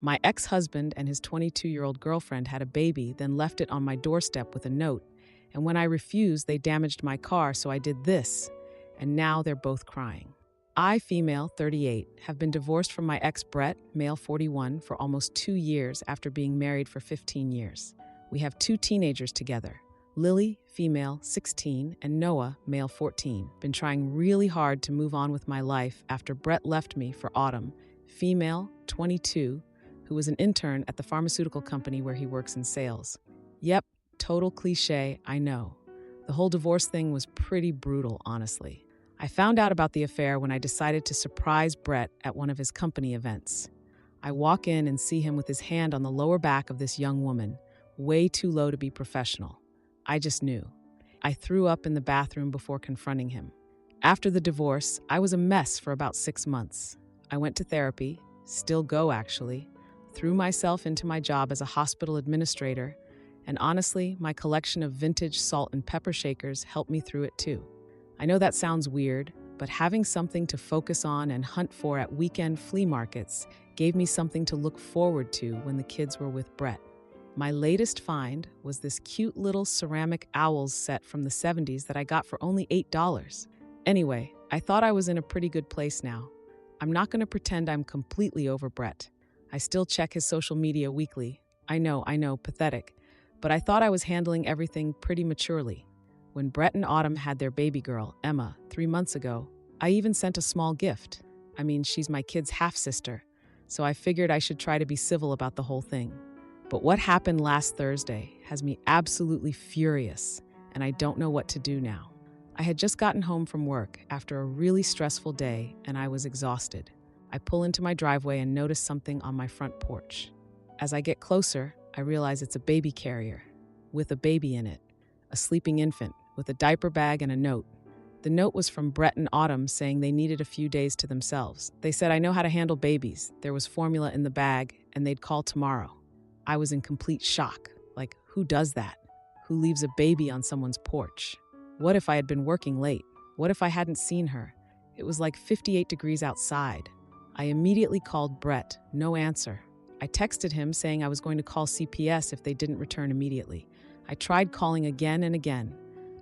My ex-husband and his 22-year-old girlfriend had a baby, then left it on my doorstep with a note. And when I refused, they damaged my car, so I did this. And now they're both crying. I, female, 38, have been divorced from my ex Brett, male 41, for almost 2 years after being married for 15 years. We have 2 teenagers together. Lily, female, 16, and Noah, male 14. Been trying really hard to move on with my life after Brett left me for Autumn, female, 22, who was an intern at the pharmaceutical company where he works in sales. Yep, total cliche, I know. The whole divorce thing was pretty brutal, honestly. I found out about the affair when I decided to surprise Brett at one of his company events. I walk in and see him with his hand on the lower back of this young woman, way too low to be professional. I just knew. I threw up in the bathroom before confronting him. After the divorce, I was a mess for about 6 months. I went to therapy, still go actually, threw myself into my job as a hospital administrator, and honestly, my collection of vintage salt and pepper shakers helped me through it too. I know that sounds weird, but having something to focus on and hunt for at weekend flea markets gave me something to look forward to when the kids were with Brett. My latest find was this cute little ceramic owls set from the 70s that I got for only $8. Anyway, I thought I was in a pretty good place now. I'm not going to pretend I'm completely over Brett. I still check his social media weekly. I know, pathetic. But I thought I was handling everything pretty maturely. When Brett and Autumn had their baby girl, Emma, 3 months ago, I even sent a small gift. I mean, she's my kid's half-sister, so I figured I should try to be civil about the whole thing. But what happened last Thursday has me absolutely furious, and I don't know what to do now. I had just gotten home from work after a really stressful day, and I was exhausted. I pull into my driveway and notice something on my front porch. As I get closer, I realize it's a baby carrier with a baby in it, a sleeping infant with a diaper bag and a note. The note was from Brett and Autumn saying they needed a few days to themselves. They said, "I know how to handle babies. There was formula in the bag, and they'd call tomorrow." I was in complete shock. Like, who does that? Who leaves a baby on someone's porch? What if I had been working late? What if I hadn't seen her? It was like 58 degrees outside. I immediately called Brett. No answer. I texted him saying I was going to call CPS if they didn't return immediately. I tried calling again and again.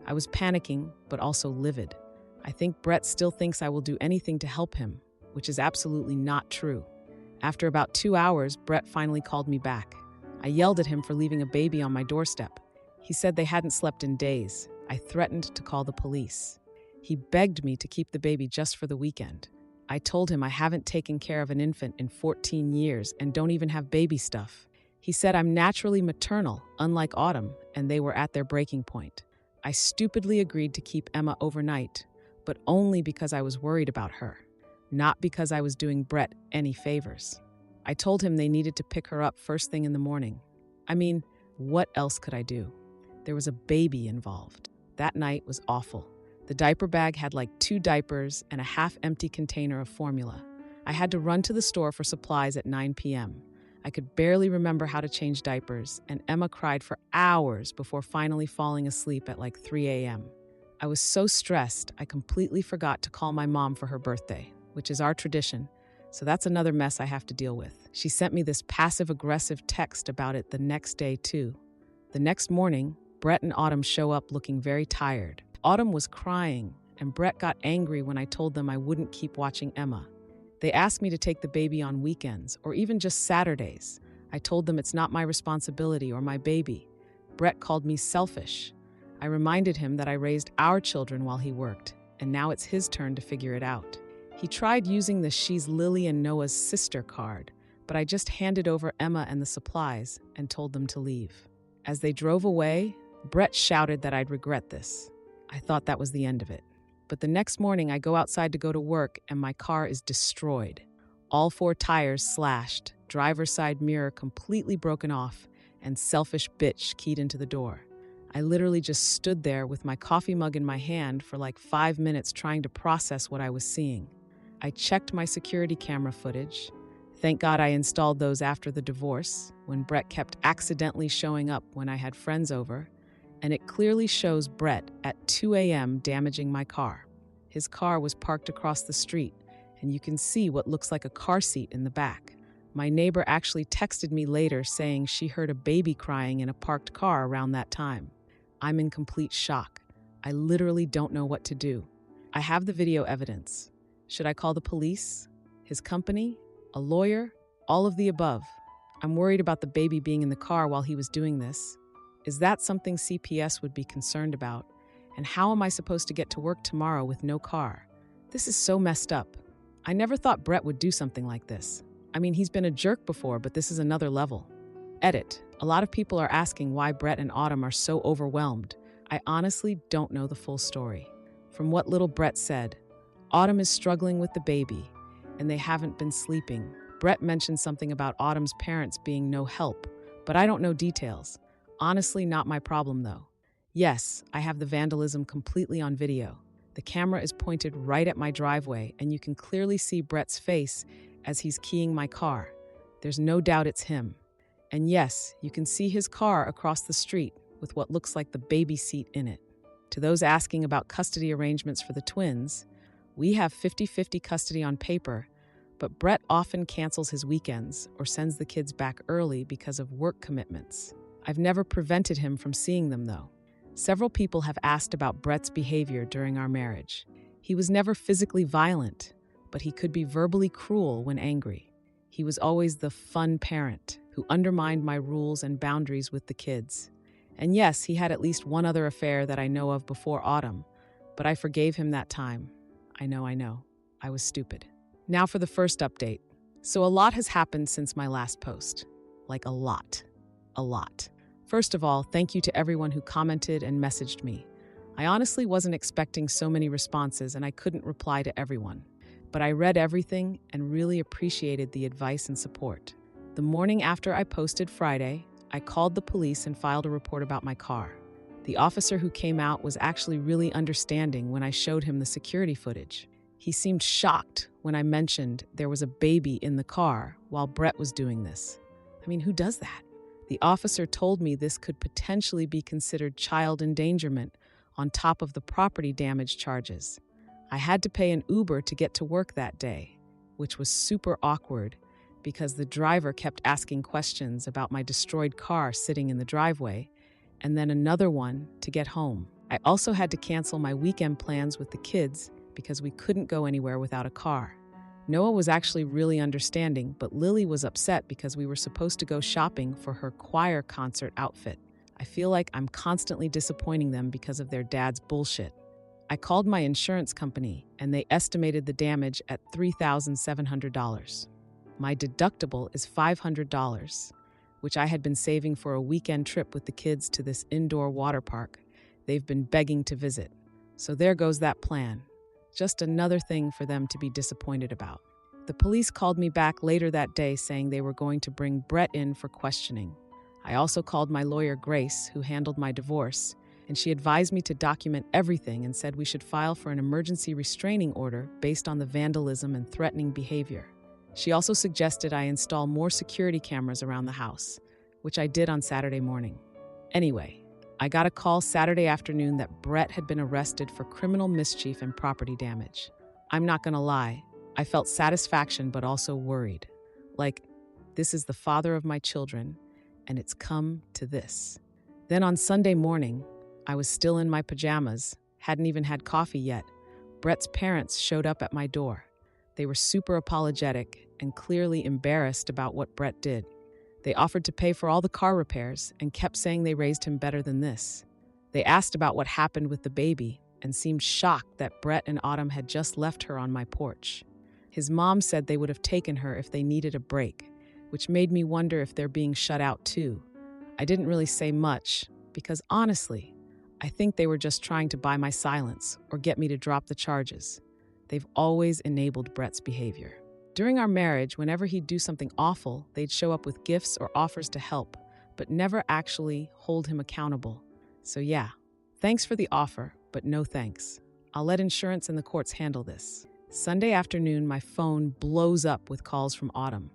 I was panicking, but also livid. I think Brett still thinks I will do anything to help him, which is absolutely not true. After about 2 hours, Brett finally called me back. I yelled at him for leaving a baby on my doorstep. He said they hadn't slept in days. I threatened to call the police. He begged me to keep the baby just for the weekend. I told him I haven't taken care of an infant in 14 years and don't even have baby stuff. He said I'm naturally maternal, unlike Autumn, and they were at their breaking point. I stupidly agreed to keep Emma overnight, but only because I was worried about her, not because I was doing Brett any favors. I told him they needed to pick her up first thing in the morning. I mean, what else could I do? There was a baby involved. That night was awful. The diaper bag had like 2 diapers and a half-empty container of formula. I had to run to the store for supplies at 9 p.m. I could barely remember how to change diapers, and Emma cried for hours before finally falling asleep at like 3 a.m. I was so stressed, I completely forgot to call my mom for her birthday, which is our tradition, so that's another mess I have to deal with. She sent me this passive-aggressive text about it the next day, too. The next morning, Brett and Autumn show up looking very tired. Autumn was crying, and Brett got angry when I told them I wouldn't keep watching Emma. They asked me to take the baby on weekends, or even just Saturdays. I told them it's not my responsibility or my baby. Brett called me selfish. I reminded him that I raised our children while he worked, and now it's his turn to figure it out. He tried using the "She's Lily and Noah's sister" card, but I just handed over Emma and the supplies and told them to leave. As they drove away, Brett shouted that I'd regret this. I thought that was the end of it. But the next morning, I go outside to go to work, and my car is destroyed. All 4 tires slashed, driver's side mirror completely broken off, and selfish bitch keyed into the door. I literally just stood there with my coffee mug in my hand for like 5 minutes trying to process what I was seeing. I checked my security camera footage. Thank God I installed those after the divorce, when Brett kept accidentally showing up when I had friends over, and it clearly shows Brett at 2 a.m. damaging my car. His car was parked across the street, and you can see what looks like a car seat in the back. My neighbor actually texted me later saying she heard a baby crying in a parked car around that time. I'm in complete shock. I literally don't know what to do. I have the video evidence. Should I call the police? His company? A lawyer? All of the above. I'm worried about the baby being in the car while he was doing this. Is that something CPS would be concerned about? And how am I supposed to get to work tomorrow with no car? This is so messed up. I never thought Brett would do something like this. I mean, he's been a jerk before, but this is another level. Edit. A lot of people are asking why Brett and Autumn are so overwhelmed. I honestly don't know the full story. From what little Brett said, Autumn is struggling with the baby, and they haven't been sleeping. Brett mentioned something about Autumn's parents being no help, but I don't know details. Honestly, not my problem though. Yes, I have the vandalism completely on video. The camera is pointed right at my driveway, and you can clearly see Brett's face as he's keying my car. There's no doubt it's him. And yes, you can see his car across the street with what looks like the baby seat in it. To those asking about custody arrangements for the twins, we have 50-50 custody on paper, but Brett often cancels his weekends or sends the kids back early because of work commitments. I've never prevented him from seeing them, though. Several people have asked about Brett's behavior during our marriage. He was never physically violent, but he could be verbally cruel when angry. He was always the fun parent who undermined my rules and boundaries with the kids. And yes, he had at least one other affair that I know of before Autumn, but I forgave him that time. I know. I was stupid. Now for the first update. So a lot has happened since my last post. Like a lot. First of all, thank you to everyone who commented and messaged me. I honestly wasn't expecting so many responses, and I couldn't reply to everyone. But I read everything and really appreciated the advice and support. The morning after I posted Friday, I called the police and filed a report about my car. The officer who came out was actually really understanding when I showed him the security footage. He seemed shocked when I mentioned there was a baby in the car while Brett was doing this. I mean, who does that? The officer told me this could potentially be considered child endangerment on top of the property damage charges. I had to pay an Uber to get to work that day, which was super awkward because the driver kept asking questions about my destroyed car sitting in the driveway, and then another one to get home. I also had to cancel my weekend plans with the kids because we couldn't go anywhere without a car. Noah was actually really understanding, but Lily was upset because we were supposed to go shopping for her choir concert outfit. I feel like I'm constantly disappointing them because of their dad's bullshit. I called my insurance company, and they estimated the damage at $3,700. My deductible is $500, which I had been saving for a weekend trip with the kids to this indoor water park they've been begging to visit. So there goes that plan. Just another thing for them to be disappointed about. The police called me back later that day saying they were going to bring Brett in for questioning. I also called my lawyer Grace, who handled my divorce, and she advised me to document everything and said we should file for an emergency restraining order based on the vandalism and threatening behavior. She also suggested I install more security cameras around the house, which I did on Saturday morning. Anyway, I got a call Saturday afternoon that Brett had been arrested for criminal mischief and property damage. I'm not gonna lie, I felt satisfaction but also worried. Like, this is the father of my children, and it's come to this. Then on Sunday morning, I was still in my pajamas, hadn't even had coffee yet. Brett's parents showed up at my door. They were super apologetic and clearly embarrassed about what Brett did. They offered to pay for all the car repairs and kept saying they raised him better than this. They asked about what happened with the baby and seemed shocked that Brett and Autumn had just left her on my porch. His mom said they would have taken her if they needed a break, which made me wonder if they're being shut out too. I didn't really say much because honestly, I think they were just trying to buy my silence or get me to drop the charges. They've always enabled Brett's behavior. During our marriage, whenever he'd do something awful, they'd show up with gifts or offers to help, but never actually hold him accountable. So yeah, thanks for the offer, but no thanks. I'll let insurance and the courts handle this. Sunday afternoon, my phone blows up with calls from Autumn.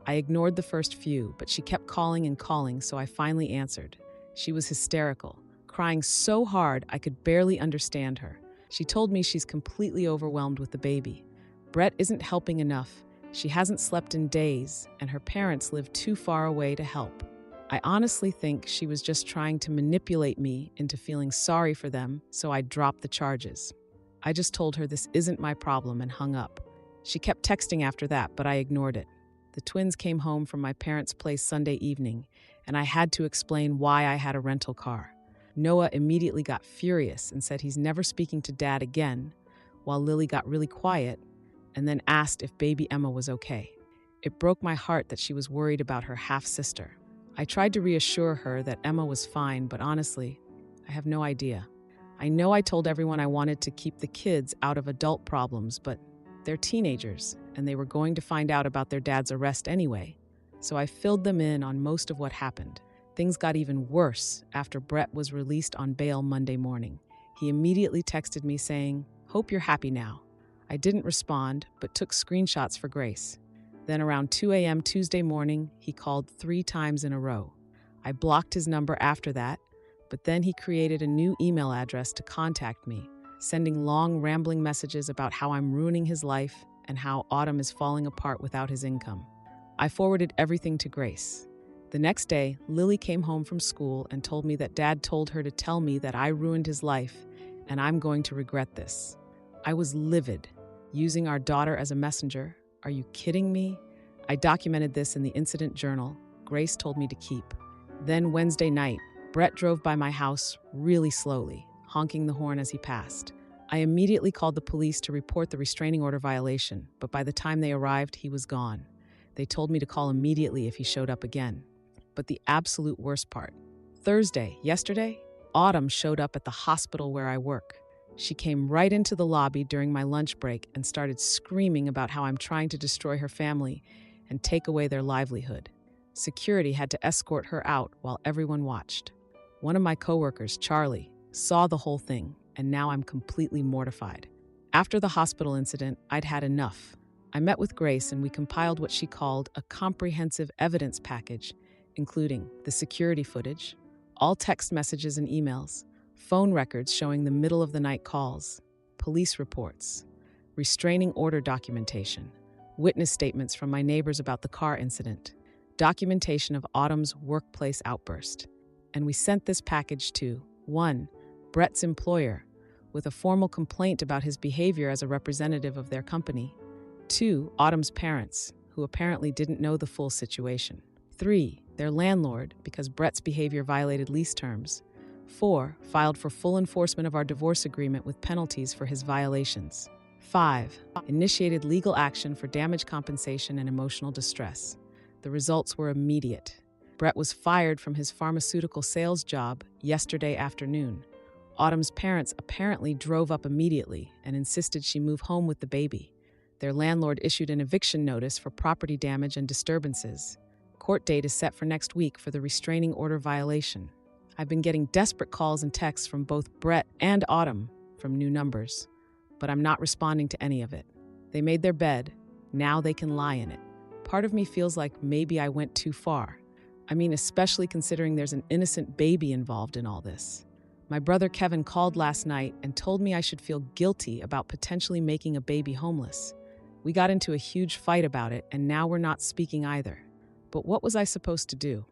I ignored the first few, but she kept calling and calling, so I finally answered. She was hysterical, crying so hard I could barely understand her. She told me she's completely overwhelmed with the baby. Brett isn't helping enough, She hasn't slept in days, and her parents live too far away to help. I honestly think she was just trying to manipulate me into feeling sorry for them, so I dropped the charges. I just told her this isn't my problem and hung up. She kept texting after that, but I ignored it. The twins came home from my parents' place Sunday evening, and I had to explain why I had a rental car. Noah immediately got furious and said he's never speaking to Dad again, while Lily got really quiet and then asked if baby Emma was okay. It broke my heart that she was worried about her half-sister. I tried to reassure her that Emma was fine, but honestly, I have no idea. I know I told everyone I wanted to keep the kids out of adult problems, but they're teenagers, and they were going to find out about their dad's arrest anyway. So I filled them in on most of what happened. Things got even worse after Brett was released on bail Monday morning. He immediately texted me saying, "Hope you're happy now." I didn't respond, but took screenshots for Grace. Then around 2 a.m. Tuesday morning, he called 3 times in a row. I blocked his number after that, but then he created a new email address to contact me, sending long, rambling messages about how I'm ruining his life and how Autumn is falling apart without his income. I forwarded everything to Grace. The next day, Lily came home from school and told me that Dad told her to tell me that I ruined his life and I'm going to regret this. I was livid. Using our daughter as a messenger? Are you kidding me? I documented this in the incident journal Grace told me to keep. Then Wednesday night, Brett drove by my house really slowly, honking the horn as he passed. I immediately called the police to report the restraining order violation, but by the time they arrived, he was gone. They told me to call immediately if he showed up again. But the absolute worst part. Yesterday, Autumn showed up at the hospital where I work. She came right into the lobby during my lunch break and started screaming about how I'm trying to destroy her family and take away their livelihood. Security had to escort her out while everyone watched. One of my coworkers, Charlie, saw the whole thing, and now I'm completely mortified. After the hospital incident, I'd had enough. I met with Grace and we compiled what she called a comprehensive evidence package, including the security footage, all text messages and emails, phone records showing the middle-of-the-night calls, police reports, restraining order documentation, witness statements from my neighbors about the car incident, documentation of Autumn's workplace outburst. And we sent this package to 1. Brett's employer, with a formal complaint about his behavior as a representative of their company. 2. Autumn's parents, who apparently didn't know the full situation. 3. Their landlord, because Brett's behavior violated lease terms. 4. Filed for full enforcement of our divorce agreement with penalties for his violations. 5. Initiated legal action for damage compensation and emotional distress. The results were immediate. Brett was fired from his pharmaceutical sales job yesterday afternoon. Autumn's parents apparently drove up immediately and insisted she move home with the baby. Their landlord issued an eviction notice for property damage and disturbances. Court date is set for next week for the restraining order violation. I've been getting desperate calls and texts from both Brett and Autumn from new numbers, but I'm not responding to any of it. They made their bed, now they can lie in it. Part of me feels like maybe I went too far. I mean, especially considering there's an innocent baby involved in all this. My brother Kevin called last night and told me I should feel guilty about potentially making a baby homeless. We got into a huge fight about it, and now we're not speaking either. But what was I supposed to do?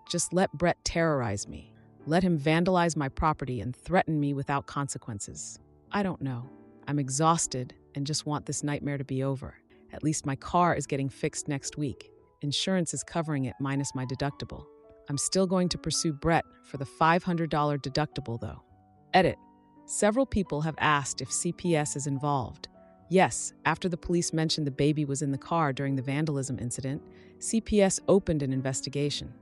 Just let Brett terrorize me. Let him vandalize my property and threaten me without consequences. I don't know. I'm exhausted and just want this nightmare to be over. At least my car is getting fixed next week. Insurance is covering it minus my deductible. I'm still going to pursue Brett for the $500 deductible, though. Edit. Several people have asked if CPS is involved. Yes, after the police mentioned the baby was in the car during the vandalism incident, CPS opened an investigation.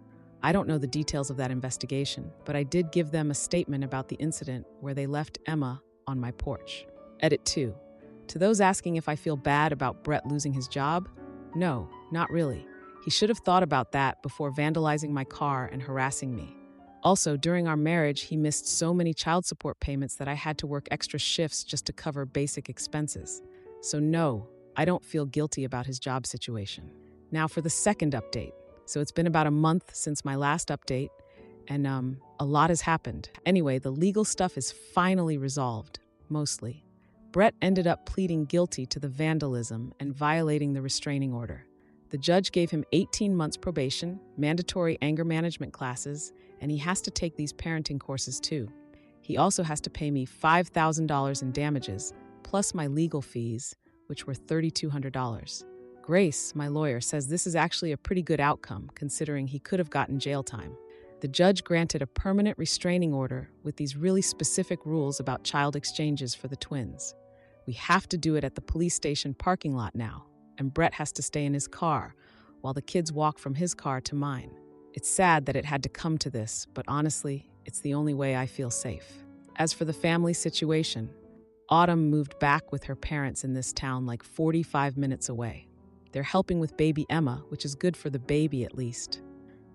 I don't know the details of that investigation, but I did give them a statement about the incident where they left Emma on my porch. Edit 2. To those asking if I feel bad about Brett losing his job, no, not really. He should have thought about that before vandalizing my car and harassing me. Also, during our marriage, he missed so many child support payments that I had to work extra shifts just to cover basic expenses. So no, I don't feel guilty about his job situation. Now for the second update. So it's been about a month since my last update, and a lot has happened. Anyway, the legal stuff is finally resolved, mostly. Brett ended up pleading guilty to the vandalism and violating the restraining order. The judge gave him 18 months probation, mandatory anger management classes, and he has to take these parenting courses too. He also has to pay me $5,000 in damages, plus my legal fees, which were $3,200. Grace, my lawyer, says this is actually a pretty good outcome, considering he could have gotten jail time. The judge granted a permanent restraining order with these really specific rules about child exchanges for the twins. We have to do it at the police station parking lot now, and Brett has to stay in his car while the kids walk from his car to mine. It's sad that it had to come to this, but honestly, it's the only way I feel safe. As for the family situation, Autumn moved back with her parents in this town like 45 minutes away. They're helping with baby Emma, which is good for the baby at least.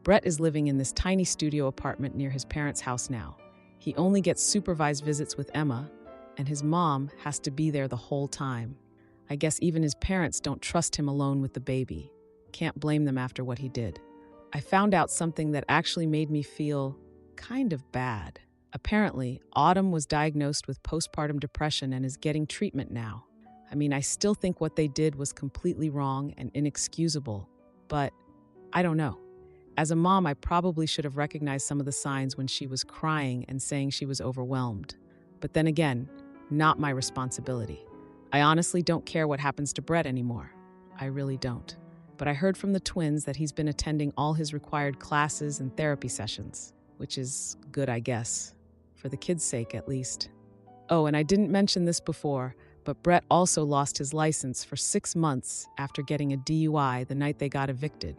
Brett is living in this tiny studio apartment near his parents' house now. He only gets supervised visits with Emma, and his mom has to be there the whole time. I guess even his parents don't trust him alone with the baby. Can't blame them after what he did. I found out something that actually made me feel kind of bad. Apparently, Autumn was diagnosed with postpartum depression and is getting treatment now. I mean, I still think what they did was completely wrong and inexcusable, but I don't know. As a mom, I probably should have recognized some of the signs when she was crying and saying she was overwhelmed. But then again, not my responsibility. I honestly don't care what happens to Brett anymore. I really don't. But I heard from the twins that he's been attending all his required classes and therapy sessions, which is good, I guess, for the kids' sake at least. Oh, and I didn't mention this before, but Brett also lost his license for 6 months after getting a DUI the night they got evicted.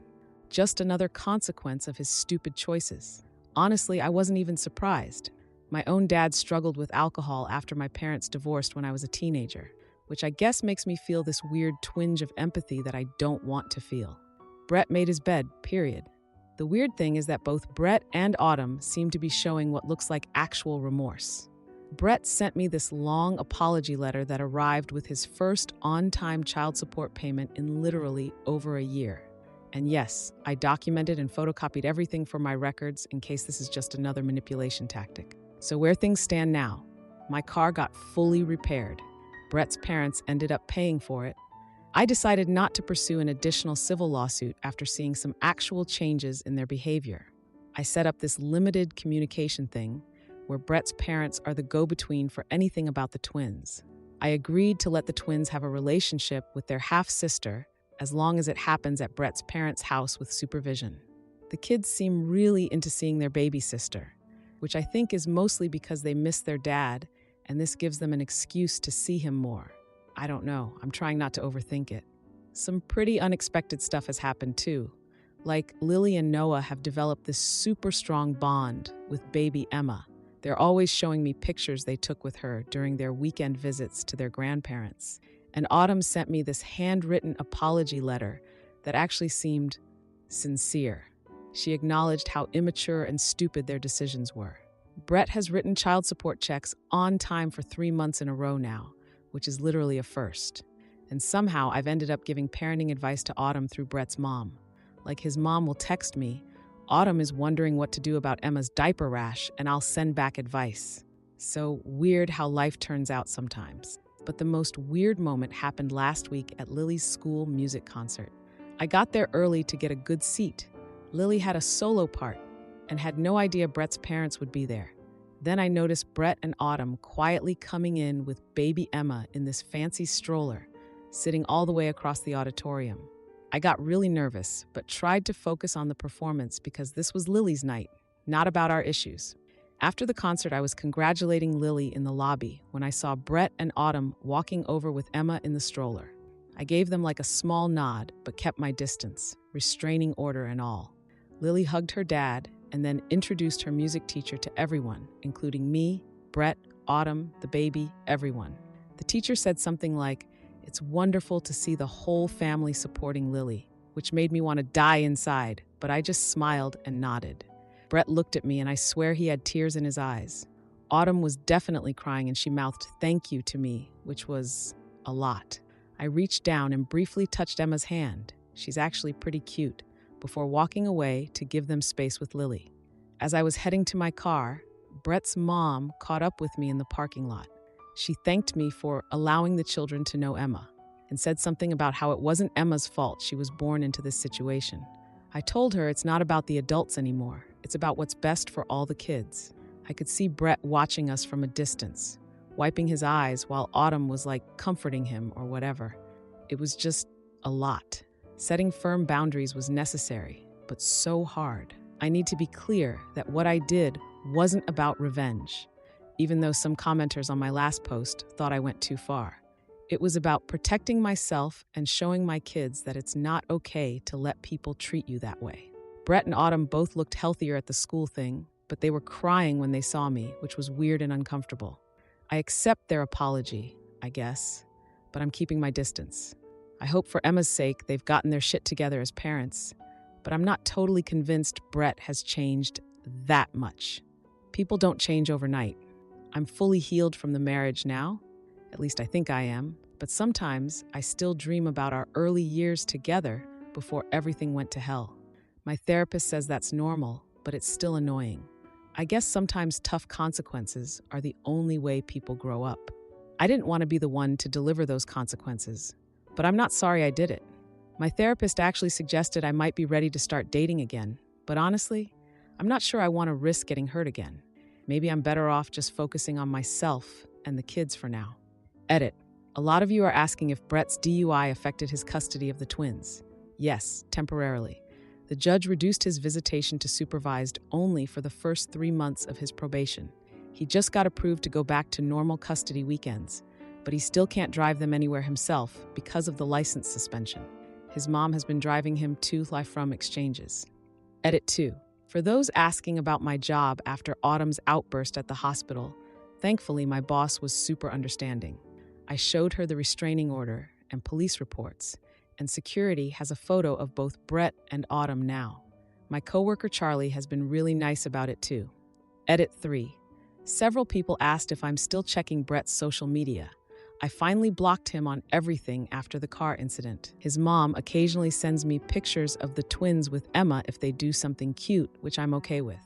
Just another consequence of his stupid choices. Honestly, I wasn't even surprised. My own dad struggled with alcohol after my parents divorced when I was a teenager, which I guess makes me feel this weird twinge of empathy that I don't want to feel. Brett made his bed, period. The weird thing is that both Brett and Autumn seem to be showing what looks like actual remorse. Brett sent me this long apology letter that arrived with his first on-time child support payment in literally over a year. And yes, I documented and photocopied everything for my records in case this is just another manipulation tactic. So where things stand now, my car got fully repaired. Brett's parents ended up paying for it. I decided not to pursue an additional civil lawsuit after seeing some actual changes in their behavior. I set up this limited communication thing where Brett's parents are the go-between for anything about the twins. I agreed to let the twins have a relationship with their half-sister as long as it happens at Brett's parents' house with supervision. The kids seem really into seeing their baby sister, which I think is mostly because they miss their dad, and this gives them an excuse to see him more. I don't know, I'm trying not to overthink it. Some pretty unexpected stuff has happened too. Like Lily and Noah have developed this super strong bond with baby Emma. They're always showing me pictures they took with her during their weekend visits to their grandparents. And Autumn sent me this handwritten apology letter that actually seemed sincere. She acknowledged how immature and stupid their decisions were. Brett has written child support checks on time for 3 months in a row now, which is literally a first. And somehow I've ended up giving parenting advice to Autumn through Brett's mom. Like his mom will text me, Autumn is wondering what to do about Emma's diaper rash, and I'll send back advice. So weird how life turns out sometimes. But the most weird moment happened last week at Lily's school music concert. I got there early to get a good seat. Lily had a solo part and had no idea Brett's parents would be there. Then I noticed Brett and Autumn quietly coming in with baby Emma in this fancy stroller, sitting all the way across the auditorium. I got really nervous, but tried to focus on the performance because this was Lily's night, not about our issues. After the concert, I was congratulating Lily in the lobby when I saw Brett and Autumn walking over with Emma in the stroller. I gave them like a small nod, but kept my distance, restraining order and all. Lily hugged her dad and then introduced her music teacher to everyone, including me, Brett, Autumn, the baby, everyone. The teacher said something like, "It's wonderful to see the whole family supporting Lily," which made me want to die inside, but I just smiled and nodded. Brett looked at me and I swear he had tears in his eyes. Autumn was definitely crying and she mouthed "thank you" to me, which was a lot. I reached down and briefly touched Emma's hand. She's actually pretty cute, before walking away to give them space with Lily. As I was heading to my car, Brett's mom caught up with me in the parking lot. She thanked me for allowing the children to know Emma and said something about how it wasn't Emma's fault she was born into this situation. I told her it's not about the adults anymore. It's about what's best for all the kids. I could see Brett watching us from a distance, wiping his eyes while Autumn was like comforting him or whatever. It was just a lot. Setting firm boundaries was necessary, but so hard. I need to be clear that what I did wasn't about revenge, even though some commenters on my last post thought I went too far. It was about protecting myself and showing my kids that it's not okay to let people treat you that way. Brett and Autumn both looked healthier at the school thing, but they were crying when they saw me, which was weird and uncomfortable. I accept their apology, I guess, but I'm keeping my distance. I hope for Emma's sake they've gotten their shit together as parents, but I'm not totally convinced Brett has changed that much. People don't change overnight. I'm fully healed from the marriage now, at least I think I am, but sometimes I still dream about our early years together before everything went to hell. My therapist says that's normal, but it's still annoying. I guess sometimes tough consequences are the only way people grow up. I didn't want to be the one to deliver those consequences, but I'm not sorry I did it. My therapist actually suggested I might be ready to start dating again, but honestly, I'm not sure I want to risk getting hurt again. Maybe I'm better off just focusing on myself and the kids for now. Edit. A lot of you are asking if Brett's DUI affected his custody of the twins. Yes, temporarily. The judge reduced his visitation to supervised only for the first 3 months of his probation. He just got approved to go back to normal custody weekends, but he still can't drive them anywhere himself because of the license suspension. His mom has been driving him to and from exchanges. Edit 2. For those asking about my job after Autumn's outburst at the hospital, thankfully my boss was super understanding. I showed her the restraining order and police reports, and security has a photo of both Brett and Autumn now. My coworker Charlie has been really nice about it too. Edit 3. Several people asked if I'm still checking Brett's social media. I finally blocked him on everything after the car incident. His mom occasionally sends me pictures of the twins with Emma if they do something cute, which I'm okay with.